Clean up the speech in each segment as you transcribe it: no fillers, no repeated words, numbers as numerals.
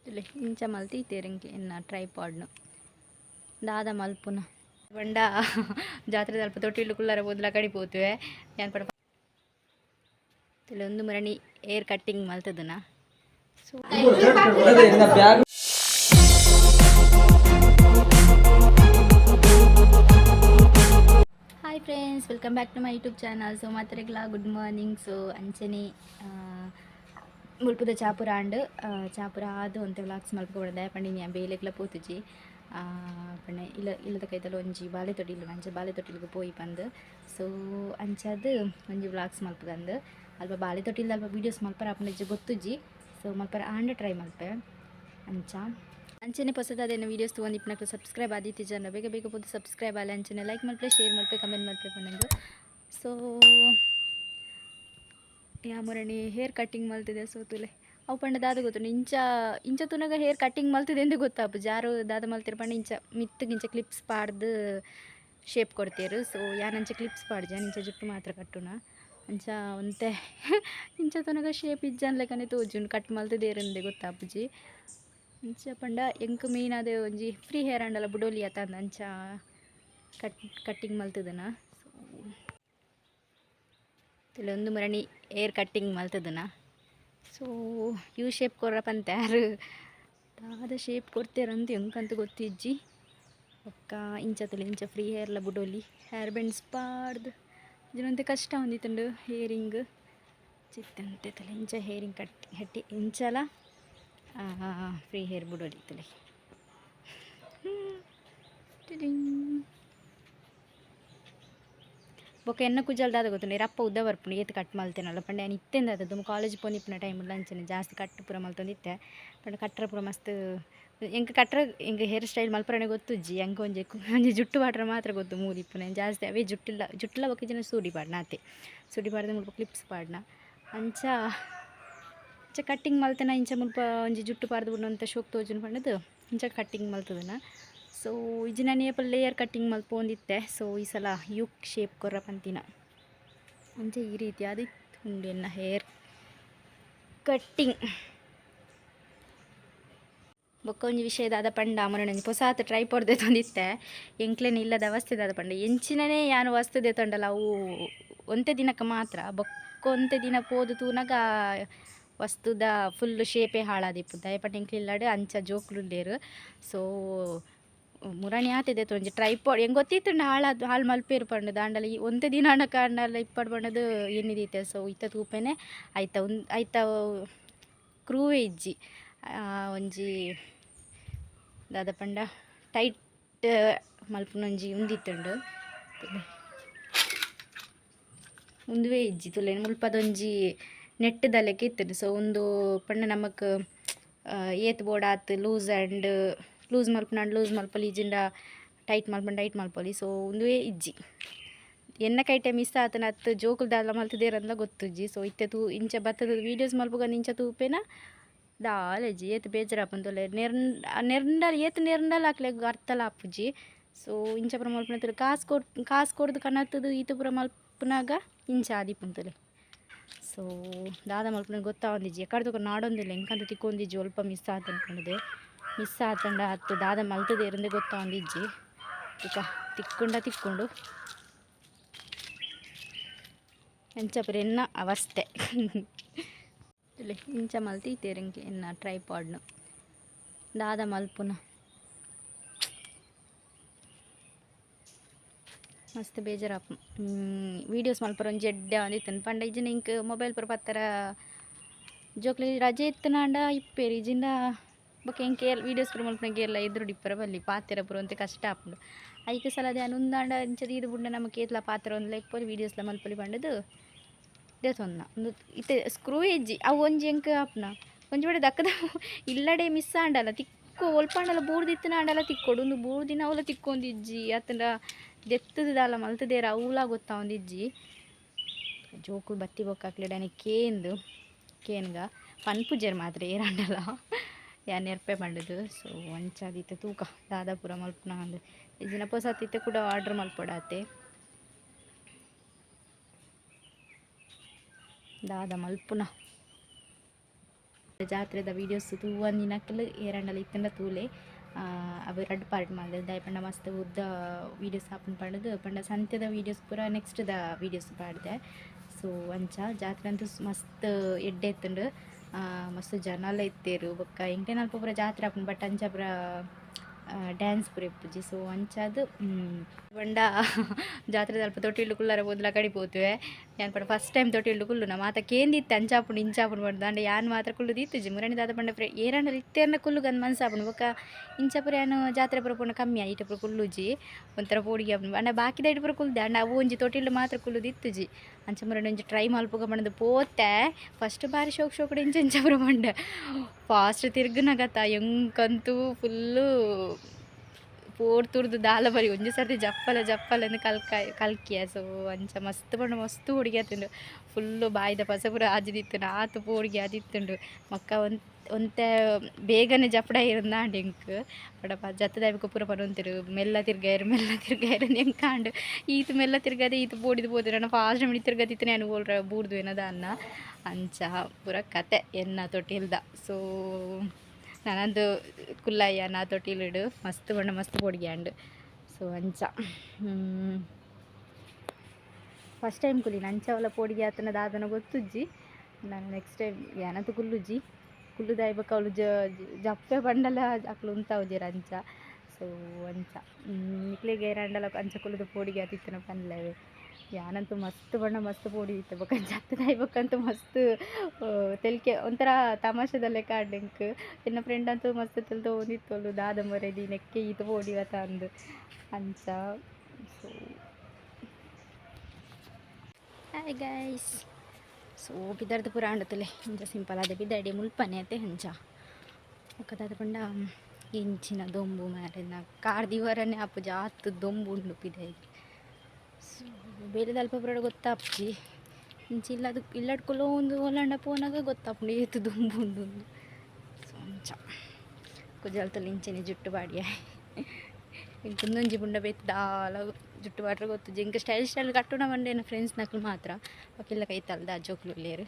ಇಲ್ಲಿ ಇಂಚ ಮಲ್ತೀತೇರಿಂಗೆ ಇನ್ನು ಟ್ರೈಪಾಡ್ನು ದಾದ ಮಲ್ಪುನ ಬಂಡ ಜಾತ್ರೆ ಸ್ವಲ್ಪ ತೊಟ್ಟಿಲು ಕುಳ್ಳಾರ ಬದಲ ಕಡಿಪೋತುವೆ ಏನು ಪಡ ಇಲ್ಲಿ ಒಂದು ಮರಣಿ ಏರ್ ಕಟ್ಟಿಂಗ್ ಮಲ್ತದನ so hi friends, welcome back to my YouTube channel. So ಮಾತ್ರೆಗ್ಲಾ ಗುಡ್ ಮಾರ್ನಿಂಗ್. ಸೊ ಅಂಚನೆ ಮುಲ್ಪುದ ಚಾಪುರ ಆಂಡ್ ಚಾಪುರ ಆದು ಒಂತೆ ವ್ಲಾಗ್ಸ್ ಮಲ್ಪೊಡೆ ಪಂಡಿನ ಬೇಲೆಗ್ಲ ಪೋತುಜಿ ಪಂಡ ಇಲ್ಲದ ಕೈತಲ್ಲ ಒಂಜಿ ಬಾಲೆ ತೊಟ್ಟಿಲು ಅಂಚ ಬಾಲೆ ತೊಟ್ಟಿಲ್ಗೆ ಪೋಯಿ ಬಂದು ಸೊ ಅಂಚದು ಒಂಜಿ ವ್ಲಾಗ್ಸ್ ಮಲ್ಪದಂದು ಅಲ್ಪ ಬಾಲೆ ತೊಟ್ಟಿಲ್ದ ಅಲ್ಪ ವೀಡಿಯೋಸ್ ಮಲ್ಪರ ಅಪ್ಪನ ಗೊತ್ತುಜಿ. ಸೊ ಮಲ್ಪರ ಆಂಡ್ ಟ್ರೈ ಮಲ್ಪೆ ಅಂಚ ಅಂಚನೆ ಹೊಸದಾದೇನು ವೀಡಿಯೋಸ್ ತೊಗೊಂಡಿಪ್ಪನಕ್ಕೆ ಸಬ್ಸ್ಕ್ರೈಬ್ ಆದಿತ್ತು ಜನ ಬೇಗ ಬೇಗ ಹೋದು ಸಬ್ಸ್ಕ್ರೈಬ್ ಆಲ್ಲ ಅಂಚನೆ ಲೈಕ್ ಮಲ್ಪೆ ಶೇರ್ ಮಲ್ಪೆ ಕಮೆಂಟ್ ಮಲ್ಪೆ ನನಗೆ. ಸೊ ಯಾ ಮೊರಣಿ ಹೇರ್ ಕಟ್ಟಿಂಗ್ ಮಲ್ತಿದೆ. ಸೊ ತುಲೆ ಅವು ಪಂಡ ದಾದ ಗೊತ್ತು ಇಂಚ ತುನಗ ಹೇರ್ ಕಟ್ಟಿಂಗ್ ಮಲ್ತಿದೆ ಎಂದು ಗೊತ್ತಾಪು ಜಾರು ದಾದ ಮಲ್ತಿರ ಪಂಡ ಇಂಚ ಮಿತ್ತಗಿಂಚ ಕ್ಲಿಪ್ಸ್ ಪಾಡ್ದು ಶೇಪ್ ಕೊಡ್ತೀರು. ಸೊ ಯಾನಂಚ ಕ್ಲಿಪ್ಸ್ ಪಾಡ್ಜ ಇಂಚ ಜುಟ್ಟು ಮಾತ್ರ ಕಟ್ಟುನ ಅಂಚ ಒಂತೆ ಇಂಚ ತುನಗ ಶೇಪ್ ಇಜ್ಜನ್ಲೆಕ್ಕನೆ ತೋಜುನ್ ಕಟ್ ಮಲ್ತಿದೇರಂದೆ ಗೊತ್ತಾಪುಜಿ. ಅಂಚ ಪಂಡ ಎಂಕ್ ಮೇನ್ ಅದೇ ಒಂಜಿ ಫ್ರೀ ಹೇರ್ ಅಂಡಲ್ಲ ಬುಡೋಲಿ ಅತಂದ ಅಂಚ ಕಟ್ಟಿಂಗ್ ಮಲ್ತದನ. ಸೊ ಒಂದು ಮರಣಿ ಏರ್ ಕಟ್ಟಿಂಗ್ ಮಲ್ತದನ. ಸೊ ಯು ಶೇಪ್ ಕೊರ್ರ ಪಂತ್ಯಾರು ದಾದ ಶೇಪ್ ಕೊಡ್ತೇರಂತ ಎಂಕಂತ ಗೊತ್ತಿಜ್ಜಿ ಒಕ್ಕ ಇಂಚತಲೆ ಇಂಚ ಫ್ರೀ ಹೇರ್ಲ ಬುಡೋಲಿ ಹೇರ್ ಬೆಂಡ್ಸ್ ಪಾಡ್ದು ಇದನ್ನಂತೆ ಕಷ್ಟ ಹೊಂದಿತ್ತಂಡು ಹೇರಿಂಗ್ ಚಿತ್ತಂತೆ ತಲೆ ಇಂಚ ಹೇರಿಂಗ್ ಹೆಟ್ಟಿ ಇಂಚಲ ಫ್ರೀ ಹೇರ್ ಬುಡೋಲಿತ್ತಲೆ ಬೊಕ್ಕ ಎನ್ನ ಕುಜಲ್ದಾದ ಗೊತ್ತುಂಡು ರಪ್ಪ ಉದ್ದ ಬರ್ಪುಂಡು ಏತ್ ಕಟ್ ಮಲ್ತೇನಲ್ಲ ಪಂಡ ನಾನು ಇತ್ತೆಂದ ಅದದ್ದು ಕಾಲೇಜ್ ಪೋನಿಪ್ಪಿನ ಟೈಮಲ್ಲಿ ಅಂಚನೆ ಜಾಸ್ತಿ ಕಟ್ಟು ಪೂರ ಮಲ್ತೊಂದಿತ್ತೆ ಪಂಡ ಕಟ್ರ ಪೂರ ಮಸ್ತ್ ಎಂಕ ಕಟ್ರ ಎಂಕ ಹೇರ್ ಸ್ಟೈಲ್ ಮಲ್ಪರನೆ ಗೊತ್ತುಜ್ಜಿ ಎಂಕ ಒಂಜಿ ಜುಟ್ಟು ಪಾಡ್ರ ಮಾತ್ರ ಗೊತ್ತು ಮೂದಿಪ್ಪುನ ಜಾಸ್ತಿ ಅವೇ ಜುಟ್ಟಿಲ್ಲ ಬೊಕ್ಕ ಜನ ಸೂಡಿ ಪಾಡ್ನ ಆತೆ ಸೂಡಿ ಪಾಡ್ದೆ ಮುಲ್ಪ ಕ್ಲಿಪ್ಸ್ ಪಾಡ್ನ ಅಂಚ ಕಟ್ಟಿಂಗ್ ಮಲ್ತೇನ ಇಂಚ ಮುಲ್ಪ ಒಂಜಿ ಜುಟ್ಟು ಪಾರ್ದು ಬಿಡು ಅಂತ ಶೋಕ್ ತೋಜುನ ಪಂಡದು ಇಂಚ ಕಟ್ಟಿಂಗ್ ಮಲ್ತದನ. ಸೊ ಇಜಿ ನಾನು ಏಪಲ್ ಲೇಯರ್ ಕಟ್ಟಿಂಗ್ ಮಲ್ಪೊಂದಿತ್ತೆ. ಸೊ ಈ ಸಲ ಯುಕ್ ಶೇಪ್ ಕೊರ್ರ ಪಂತಿನ ಅಂಚೆ ಈ ರೀತಿ ಆದಿತ್ತು ಉಂಡೆನ್ನ ಹೇರ್ ಕಟ್ಟಿಂಗ್. ಬೊಕ್ಕ ಒಂಜಿ ವಿಷಯದಾದ ಪಂಡ ಮೊನ್ನೆ ಹೊಸಾತ್ ಟ್ರೈಪಾಡ್ ತಂದಿತ್ತೆ ಎಂಕ್ಲೇನು ಇಲ್ಲದ ಅವಸ್ಥೆದಾದ ಪಂಡ ಎಂಚಿನನೇ ಯಾನು ವಸ್ತು ದೇತೊಂಡಲ್ಲ ಅವು ಒಂತೆ ದಿನಕ್ಕೆ ಮಾತ್ರ ಬೊಕ್ಕ ಒಂತೆ ದಿನ ಪೋದು ತೂನಗ ವಸ್ತುದ ಫುಲ್ಲು ಶೇಪೇ ಹಾಳಾದಿಪ್ಪು ದಯಪಟ್ಟು ಎಂಕ್ಲಿಲ್ಲಾಡು ಅಂಚ ಜೋಕ್ಲುಲ್ಲೇರು. ಸೊ ಮುರಣಿ ಆತಿದೆ ಒಂಜಿ ಟ್ರೈಪಾಡ್ ಹೆಂಗೆ ಗೊತ್ತಿತ್ತುಂಡು ಹಾಳು ಮಲ್ಪೇರು ಪಂಡು ದಾಂಡಲ ಈ ಒಂತೆ ದಿನ ಹಣ ಕಾಂಡಲ್ಲ ಇಪ್ಪಡು ಪಂಡದು ಏನಿದೀತೆ. ಸೊ ಇತ್ತ ತೂಪೇನೆ ಐತ ಕ್ರೂವೇ ಇಜ್ಜಿ ಒಂಜಿ ದಾದ ಪಂಡ ಟೈಟ್ ಮಲ್ಪುನೊಂಜಿ ಉಂದಿತ್ತುಂಡು ಉಂದುವೇ ಇಜ್ಜಿ ತುಲೆ ಮುಲ್ಪದೊಂಜಿ ನೆಟ್ಟದಲೆಕ್ಕೆ ಇತ್ತುಂಡು. ಸೊ ಒಂದು ಪಂಡ ನಮಕ್ ಏತ್ ಬೋರ್ಡ್ ಆತು ಲೂಸ್ ಮಲ್ಪೊಲಿ ಇಜಿಂಡ ಟೈಟ್ ಮಲ್ಪೊಲಿ. ಸೊ ಉಂದುವೇ ಇಜ್ಜಿ ಎನ್ನ ಕೈಟೆ ಮಿಸ್ ಆತನ ಅತ್ತು ಜೋಕುಲು ದಾಲ ಮಲ್ತದೇರಂದ ಗೊತ್ತುಜ್ಜಿ. ಸೊ ಇತ್ತೆ ಇಂಚ ಬತ್ತದ ವೀಡಿಯೋಸ್ ಮಲ್ಪುಗಂದು ಇಂಚ ತೂಪೇನ ದಾಲೆಜ್ಜಿ ಏತ್ ಬೇಜಾರಾಪಂತೊಲೆ ನೆರ್ಂಡಲ್ ಏತ್ ನೆರ್ಂಡಲ್ ಹಾಕ್ಲೆ ಅರ್ಥಲ ಆಪುಜಿ. ಸೊ ಇಂಚ ಪುರ ಮಲ್ಪುನ ಕಾಸು ಕೊಡ್ದು ಕನತ್ತದು ಈತ ಪುರ ಮಲ್ಪುನಾಗ ಇಂಚ ಆದಿಪ್ಪುಂತಲೆ. ಸೊ ದಾದ ಮಲ್ಪುನ ಗೊತ್ತಾವಂದಿಜ್ಜಿ ಎಕ್ಕಡ್ದೊಕ್ಕ ನಾಡೊಂದಿಲ್ಲ ಎಂಕಂತ ತಿಕ್ಕೊಂದಿಜ್ಜಿ ಒಲ್ಪ ಮಿಸ್ ಆತ ಅನ್ಕೊಂಡೆ ಮಿಸ್ ಆತಂಡ ಹತ್ತು ದಾದ ಮಲ್ತದೆ ಇರಂದೆ ಗೊತ್ತಾವಂದಿಜ್ಜಿ ತಿಕ್ಕೊಂಡು ಎಂಚ ಪುರ ಎನ್ನ ಅವಸ್ಥೆ ಇಲ್ಲಿ ಇಂಚ ಮಲ್ತೀತೇರಿಂಗೆ ಎನ್ನ ಟ್ರೈಪಾಡ್ನು ದಾದ ಮಲ್ಪುನ ಮಸ್ತ್ ಬೇಜಾರಾಪು ವೀಡಿಯೋಸ್ ಮಲ್ಪರ ಒಂಜಿ ಎಡ್ಡೆ ಒಂದಿತ್ತನು ಪಂಡ ಇಜಿನ ಇಂಕ್ ಮೊಬೈಲ್ ಪುರ ಪತ್ತರ ಜೋಕ್ಲಿ ರಜೆ ಇತ್ತನಾಂಡ ಇಪ್ಪೇರು ಇಜಿಂದ ಬೊಕ್ಕ ಎಂಕೆ ವೀಡಿಯೋಸ್ ಪುರ ಮಲ್ಪನಾಗೆ ಎಲ್ಲ ಎದುರು ಇಪ್ಪರ ಬಲ್ಲಿ ಪಾತೆರ ಪುರ ಒಂತೆ ಕಷ್ಟ ಆಪುಂಡು ಐಕೆ ಸಲದೆ ಉಂದಾಂಡ ಇಂಚದ ಇದು ಬುಡ್ಡ ನಮಗೆ ಏತ್ಲ ಪಾತ್ರ ಒಂದು ಲೆಪ್ಪೊಲಿ ವೀಡಿಯೋಸ್ಲ ಮಲ್ಪೊಲಿ ಪಂಡದು ಇದೇ ತೊಂದ ಒಂದು ಇತ್ತೆ ಸ್ಕ್ರೂ ಇಜ್ಜಿ ಅವು ಒಂಜಿ ಎಂಕ ಆಪ್ನ ಒಂಜಿ ಬಡೆ ದಕ್ಕದ ಇಲ್ಲಡೆ ಮಿಸ್ ಆಂಡಲ್ಲ ತಿಕ್ಕು ಒಲ್ಪಂಡಲ್ಲ ಬೂರ್ದಿತ್ತನ ಆಂಡಲ್ಲ ತಿಕ್ಕೊಡು ಒಂದು ಬೂರ್ದಿನ ಅವಲ ತಿಕ್ಕೊಂದಿಜ್ಜಿ ಅತ್ತಂಡ ದೆತ್ತದಾಲ ಮಲ್ತದೇರ ಅವಲ ಗೊತ್ತಾವಂದಿಜ್ಜಿ ಜೋಕು ಬತ್ತಿ ಬೊಕ್ಕ ಹಾಕ್ಲಿಡನೆ ಕೇನ್ಗ ಪನ್ಪುಜರ್ ಮಾತ್ರ ಏರಂಡಲ್ಲ ನೆರ್ಪೆ ಪಂಡದು. ಸೊ ಅಂಚಾದಿತ್ತೆ ತೂಕ ದಾದಾಪುರ ಮಲ್ಪುನ ಅಂದು ಇಜಿನ ಪೊಸತ್ತಿತ್ತೆ ಕೂಡ ಆರ್ಡ್ರ್ ಮಲ್ಪೊಡಾತೆ ದಾದ ಮಲ್ಪುನ ಜಾತ್ರೆದ ವೀಡಿಯೋಸ್ ತೂವೊಂದಿನಕ್ಕಲು ಏರಂಡಲ ಇತ್ತಂಡ ತೂಲೆ ಅವು ರಡ್ಡ್ ಪಾರ್ಟ್ ಮಲ್ದೆ ದಾಯೆ ಪಂಡ ಮಸ್ತ್ ಉದ್ದ ವೀಡಿಯೋಸ್ ಆಪುಂಡು ಪಂಡದು ಪಂಡ ಸಂತ್ಯದ ವೀಡಿಯೋಸ್ ಪೂರ ನೆಕ್ಸ್ಟ್ದ ವೀಡಿಯೋಸ್ ಪಾಡ್ದೆ. ಸೊ ಅಂಚ ಜಾತ್ರೆ ಅಂತೂ ಮಸ್ತ್ ಎಡ್ಡೆ ಇತ್ತುಂಡು ಮಸ್ತ್ ಜನಲ ಇತ್ತೇರು ಬೊಕ್ಕ ಎಂಕ್ಲೆನ ಅಲ್ಪ ಪೂರ ಜಾತ್ರೆ ಆಪುಂಡು ಬಟ್ ಅಂಚ ಪೂರ ಡ್ಯಾನ್ಸ್ ಪೂರ ಇಪ್ಪುಜಿ. ಸೊ ಅಂಚಾದ್ ಪಂಡ ಜಾತ್ರೆದ ಅಲ್ಪ ತೊಟ್ಟಿಲ್ಡು ಕುಲ್ಲರೆ ಪೋದುಲ ಕಡಿ ಪೋತುವೆ ಯಾನ್ ಪಂಡ ಫಸ್ಟ್ ಟೈಮ್ ತೊಟ್ಟಿಲ್ಡು ಕುಲ್ಲುನ ಮಾತ ಕೇಂದಿತ್ತೆ ಅಂಚಾಪುಂಡು ಇಂಚಾಪುಂಡು ಪಂಡ ದಾಂಡ ಯಾನ್ ಮಾತ್ರ ಕುಲ್ಲು ದೀತುಜಿ ಮುರಣಿ ದಾದ ಪಂಡ ಪೂರ ಏರಂಡಲ ಇತ್ತೇರ್ನ ಕುಲ್ಲು ಗಂದು ಮನ್ಸಾಪುಂಡು ಬೊಕ್ಕ ಇಂಚ ಪೂರ ಯಾನು ಜಾತ್ರೆ ಪೂರ ಪೋಂಡ ಕಮ್ಮಿ ಈಟ ಪೂರ ಕುಲ್ಲುಜಿ ಒಂಥರ ಪೋಡಿಗೆ ಆಪುಂಡು ಅಂಡ ಬಾಕಿ ದೈಟ್ ಪೂರ ಕುಲ್ದೆ ಅಂಡ ಅವು ಒಂಜಿ ತೊಟ್ಟಿಲ್ಡು ಮಾತ್ರ ಕುಲ್ಲು ದಿತ್ತುಜಿ. ಅಂಚ ಮುರಣಿ ಒಂಜಿ ಟ್ರೈ ಮಲ್ಪುಗ ಪಂಡದು ಪೋತೆ ಫಸ್ಟ್ ಬಾರಿ ಶೋಕು ಇಂಚ ಇಂಚ ಪೂರ ಪಂಡ ಫಾಸ್ಟ್ ತಿರ್ಗುನಗತ ಎಂಕಂತೂ ಫುಲ್ಲು ಪೋಡ್ ತುರ್ದು ದಾಲ ಬರಿ ಒಂಜಿ ಸರ್ತಿ ಜಪ್ಪಲ ಎಂದು ಕಲ್ಕಿಯ. ಸೊ ಅಂಚ ಮಸ್ತ್ ಪಂಡ ಮಸ್ತ್ ಹುಡುಗಿ ಆತುಂಡು ಫುಲ್ಲು ಬಾಯ್ದ ಪಸ ಪೂರ ಆಜಿದಿತ್ತುಂಡು ಆತು ಪೋಡಿಗೆ ಆದಿತ್ತುಂಡು ಮಕ್ಕ ಒಂತೆ ಬೇಗನೆ ಜಪ್ಪಡ ಇರಂದಾಂಡು ಎಂಕ್ ಪಡಪ ಜತ್ತದಾಯ್ಬೇಕು ಪೂರ ಪನೊಂತಿರು ಮೆಲ್ಲ ತಿರ್ಗಾಯರು ಎಂಕಾಂಡು ಈತು ಮೆಲ್ಲ ತಿರ್ಗದೆ ಈತು ಪೋಡಿದು ಪೋದು ನಾನು ಫಾಸ್ಟ್ ಮಣಿ ತಿರ್ಗದಿತ್ತು ನಾನು ಓಲ್ರ ಬೂರ್ದು ಏನದ ಅನ್ನ ಅಂಚ ಪೂರ ಕತೆ ಎನ್ನ ತೊಟ್ಟಿಲ್ದ. ಸೊ ನಾನಂದು ಕುಲ್ಲಯ್ಯ ನಾ ತೊಟ್ಟಿಲಿಡು ಮಸ್ತ್ ಪಂಡ ಮಸ್ತ್ ಪೋಡಿಗ್ಯಾಂಡು. ಸೊ ಅಂಚ ಫಸ್ಟ್ ಟೈಮ್ ಕುಲ್ಲಿನ ಅಂಚ ಅವಲ ಪೋಡಿಗೆ ಆತನ ದಾದನ ಗೊತ್ತುಜ್ಜಿ ನಾನು ನೆಕ್ಸ್ಟ್ ಟೈಮ್ ಯಾನಂತ ಕುಲ್ಲುಜಿ ಕುಲ್ಲುದಾಯ್ ಬೊಕ್ಕ ಅವಳು ಜಪ್ಪೆ ಪಂಡಲ ಅಕ್ಲು ಉಂತಾವುಜೇರ ಅಂಚ. ಸೊ ಅಂಚ ನಿಕ್ಲೆಗೆ ಏರಂಡಲ ಅಂಚ ಕುಲ್ಲುದು ಪೋಡಿಗೆ ಆತಿತ್ತನ ಪನ್ಲೆವೆ ಯಾನಂತೂ ಮಸ್ತ್ ಪಂಡ ಮಸ್ತ್ ಪೋಡಿ ಇತ್ತು ಬೊಕ್ಕ ಜತ್ತದಾಯ್ ಬೊಕ್ಕಂತೂ ಮಸ್ತ್ ತೆಲ್ಕೆ ಒಂಥರ ತಮಾಷೆದಲ್ಲೇ ಕಾಡ್ಲೆಂಕ್ ಎನ್ನ ಫ್ರೆಂಡ್ ಅಂತೂ ಮಸ್ತ್ ತೆಲ್ ತೊಗೊಂಡಿತ್ತೋಳು ದಾದ ಮೊರೆದಿ ನೆಕ್ಕೆ ಈತು ಪೋಡಿವತ್ತ ಅಂದು ಅಂಚ. So hi guys. ಸೊ ಬಿದರ್ದು ಪೂರ ಆಂಡತಲೆ ಇಂಚ ಸಿಂಪಲ್ ಅದೇ ಬಿದ್ದಾಡಿ ಮುಲ್ಪನೆ ಅತ್ತೆ ಹಂಚ ಒಕ್ಕದಾದ ಪಂಡ ಇಂಚಿನ ದೊಂಬು ಮಾರೆನ ಕಾರ್ದಿವರನೇ ಆಪುಜ ಆತು ದೊಂಬು ಉಂಡು ಬಿದ್ದಾಡಿ. ಸೊ ಬೇರೆ ಅಲ್ಪ ಪೂರ ಗೊತ್ತಾಪ್ಜಿ ಇಂಚ ಇಲ್ಲಡ್ಕೊಲ್ಲೋ ಒಂದು ಹೊಲಂಡ ಪೋನಾಗ ಗೊತ್ತಾಪುಂಡು ಏತು ದೊಂಬು ಉಂಡು. ಸೊ ಅಂಚ ಕುಜಲ್ತಲ್ಲಿ ಇಂಚನೆ ಜುಟ್ಟು ಬಾಡಿಯ ಇಂಕೊಂದೊಂಜಿ ಪುಂಡ ಬೆತ್ತಾಲ ಜುಟ್ಟು ಬಾಟ್ರೆ ಗೊತ್ತುಜಿ ಇಂಕ ಸ್ಟೈಲ್ ಕಟ್ಟುನ ಮಂಡೇನ ಫ್ರೆಂಡ್ಸ್ ನಕ್ಲು ಮಾತ್ರ ಅಕ್ಕೆಲ್ಲ ಕೈತಲ್ದ ಜೋಕ್ಲು ಉಳ್ಳೇರು.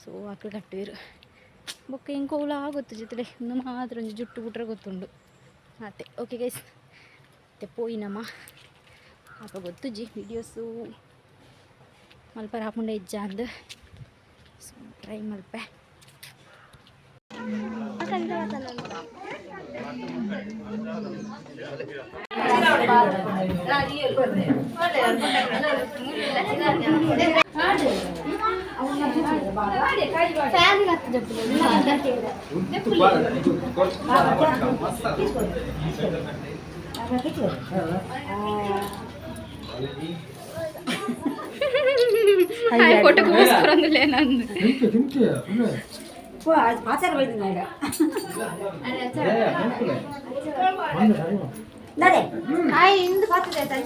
ಸೊ ಅಕ್ಲು ಕಟ್ಟುವಿರು ಬೊಕ್ಕ ಇಂಕ ಅವಳ ಗೊತ್ತು ಜೊತೆ ಒಂದು ಮಾತ್ರ ಒಂಜಿ ಜುಟ್ಟು ಬಿಟ್ರೆ ಗೊತ್ತುಂಡು ಅತ್ತೆ. ಓಕೆ ಗೈಸ್ ಮತ್ತೆ ಪೋಯಿನಮ್ಮ ಅಪ್ಪ ಗೊತ್ತುಜಿ ವೀಡಿಯೋಸು ಮಲ್ಪ ಹಾಪುಂಡ ಇಜ್ಜ ಅಂದು. ಸೊ ಟ್ರೈ ಮಲ್ಪೆ ಫೋಟೋ ಕೂಸ್ಕೊರಂದಿಲ್ಲ ನಂದು ಆಚಾರ ಬೈದಿಲ್ಲ ಅರೆ ಆಯ್ ಇಂದು ಪಾತ್ರೆ ಆಯ್ತಾ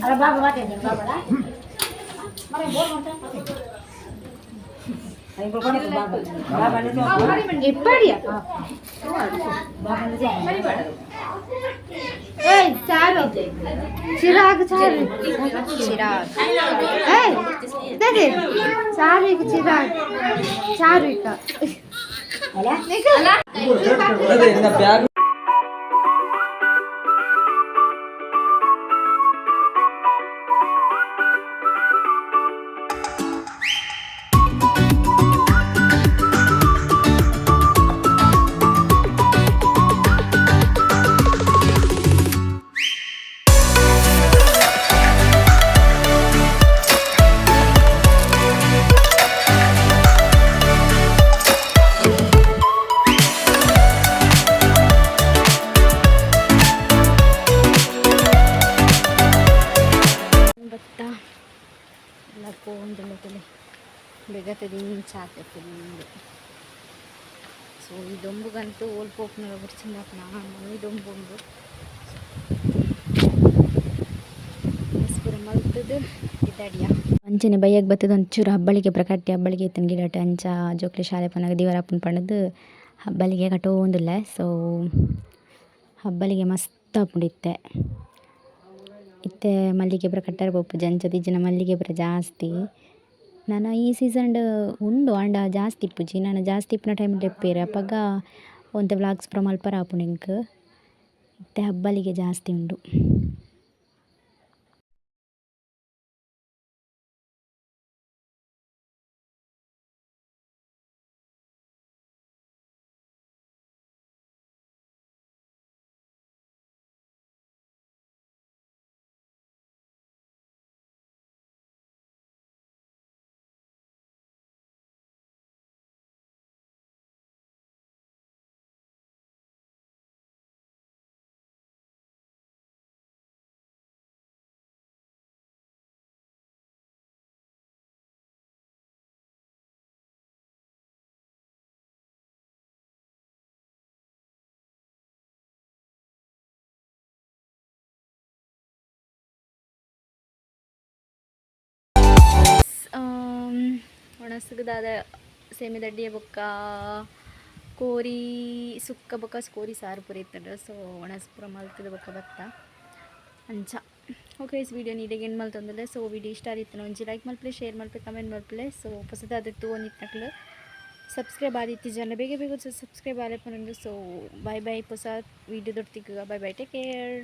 ಅರೆ ಬಾಬಾ ಬಾಟೆ ಬಾಬಾ ಮರೆ ಬೋರ್ ಮಾಡ್ತಾ ಅಯ್ಯೋ ಕೊನೆ ಬಾಬಾ ಬಾಬಾ ने ಎಪ್ಪಡಿಯಾ ಬಾಬಾ ने ಮರಿಬೇಡ ಏಯ್ ಚಾರು ಚಿರಾಗ್ ಏಯ್ ದದೆ ಚಾರು ಚಾರು ಇಕ ಅಲ್ಲ ಅದೇ ಇನ್ನ ಬ್ಯಾಗ್ ಬೆಗತದ ಇಂಚಾತೆ ಫುಲ್ಲು. ಸೊ ಈ ದೊಂಬುಗಂತೂ ಓಲ್ಪೋಪ್ನ ಬಿಡ್ಸಿಂದಾಪನ ಈ ದೊಂಬು ಉಂಡು ಪೂರ ಮಲ್ತದ್ದು ಇದ್ದಾಡಿಯ ಅಂಚನೆ ಬೈಯಕ್ಕೆ ಬರ್ತದ ಒಂಚೂರು ಹಬ್ಬಳಿಗೆ ಪ್ರಕಟ್ಟಿ ಹಬ್ಬಳಿಗೆ ಇತ್ತನ ಗಿಡಟ ಅಂಚ ಜೋಕ್ಲೆ ಶಾಲೆ ಪನಾಗ ದಿವರಪ್ಪನ ಪಂಡದು ಹಬ್ಬಳಿಗೆ ಕಟ್ಟೋಂದಿಲ್ಲ. ಸೊ ಹಬ್ಬಳಿಗೆ ಮಸ್ತ್ ಹಾಪುಂಡಿತ್ತೆ ಇತ್ತೆ ಮಲ್ಲಿಗೆ ಪುರ ಕಟ್ಟರೆ ಬೋಪು ಜಂಚದ ಇಜ್ಜಿನ ಮಲ್ಲಿಗೆ ಪುರ ಜಾಸ್ತಿ ನಾನು ಈ ಸೀಸನ್ಡ್ ಉಂಡು ಆಂಡ ಜಾಸ್ತಿ ಇಪ್ಪುಜಿ ನಾನು ಜಾಸ್ತಿ ಇಪ್ಪುನ ಟೈಮ್ ಡೆಪ್ಪೇರೆ ಅಪಗ ಒಂತೆ ವ್ಲಾಗ್ಸ್ ಪೂರ ಮಲ್ಪರ ಆಪುಂಡು ಎಂಕ್ ಇತ್ತೆ ಹಬ್ಬಲಿಗೆ ಜಾಸ್ತಿ ಉಂಡು. ಒಣಸುಗದಾದ ಸೇಮಿ ದಡ್ಡಿಯ ಬೊಕ್ಕ ಕೋರಿ ಸುಕ್ಕ ಬೊಕ್ಕ ಕೋರಿ ಸಾರು ಪೂರ ಇತ್ತಂಡ್ರೆ ಸೊ ಒಣಸು ಪೂರ ಮಲ್ತದ ಬೊಕ್ಕ ಬತ್ತ ಅಂಚ. ಓಕೆ ಇಸ್ ವಿಡಿಯೋ ನೀಡಿಗೆ ಏನು ಮಲ್ತೊಂದಿಲ್ಲ. ಸೊ ವಿಡಿಯೋ ಇಷ್ಟ ಆದಿತ್ತು ಒಂಜಿ ಲೈಕ್ ಮಲ್ಪಲೆ, ಶೇರ್ ಮಲ್ಪಲೆ, ಕಮೆಂಟ್ ಮಲ್ಪಲೆ. ಸೊ ಹೊಸದಾದಿತ್ತು ಒಂದಿತ್ತಕ್ಲು ಸಬ್ಸ್ಕ್ರೈಬ್ ಆದಿತ್ತು ಜನ ಬೇಗ ಬೇಗ ಸಬ್ಸ್ಕ್ರೈಬ್ ಆಲೇಪನಂದು. ಸೊ ಬೈ ಬೈ, ಹೊಸ ವಿಡಿಯೋ ದೊಡ್ತಿಗ ಬೈ ಬೈ, ಟೇಕ್ ಕೇರ್.